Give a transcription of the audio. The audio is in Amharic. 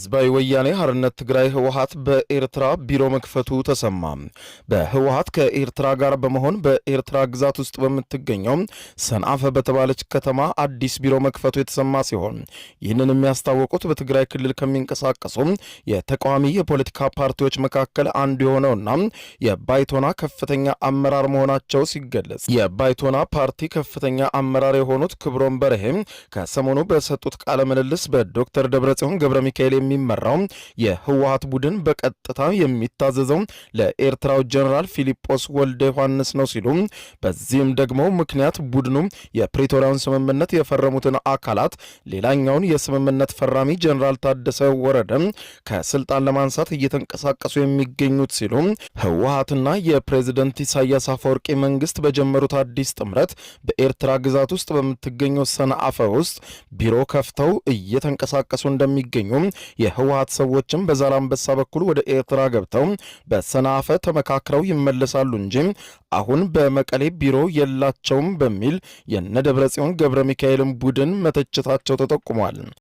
ህዝባዊ ወያኔ ሓርነት ትግራይ ህወሓት በኤርትራ ቢሮ መክፈቱ ተሰማ። በህወሓት ከኤርትራ ጋር በመሆን በኤርትራ ግዛት ውስጥ በምትገኘው ሰንዓፈ በተባለች ከተማ አዲስ ቢሮ መክፈቱ የተሰማ ሲሆን ይህንን የሚያስታወቁት በትግራይ ክልል ከሚንቀሳቀሱ የተቃዋሚ የፖለቲካ ፓርቲዎች መካከል አንዱ የሆነውና የባይቶና ከፍተኛ አመራር መሆናቸው ሲገለጽ የባይቶና ፓርቲ ከፍተኛ አመራር የሆኑት ክብሮም በርሄ ከሰሞኑ በሰጡት ቃለ ምልልስ በዶክተር ደብረጽዮን ገብረ ሚካኤል የሚመራው የህወሓት ቡድን በቀጥታ የሚታዘዘው ለኤርትራው ጀነራል ፊሊጶስ ወልደ ዮሐንስ ነው ሲሉ በዚህም ደግሞ ምክንያት ቡድኑ የፕሪቶሪያውን ስምምነት የፈረሙትን አካላት ሌላኛውን የስምምነት ፈራሚ ጀነራል ታደሰ ወረደ ከስልጣን ለማንሳት እየተንቀሳቀሱ የሚገኙት ሲሉ ህወሓትና የፕሬዝዳንት ኢሳያስ አፈወርቂ መንግስት በጀመሩት አዲስ ጥምረት በኤርትራ ግዛት ውስጥ በምትገኘው ሰንዓፈ ውስጥ ቢሮ ከፍተው እየተንቀሳቀሱ እንደሚገኙ የህወሓት ሰዎችም በዛላምበሳ በኩል ወደ ኤርትራ ገብተው በሰንዓፈ ተመካክረው ይመለሳሉ እንጂ አሁን በመቀሌ ቢሮ የላቸውም በሚል የነደብረጽዮን ገብረ ሚካኤልን ቡድን መተቸታቸው ተጠቁሟል።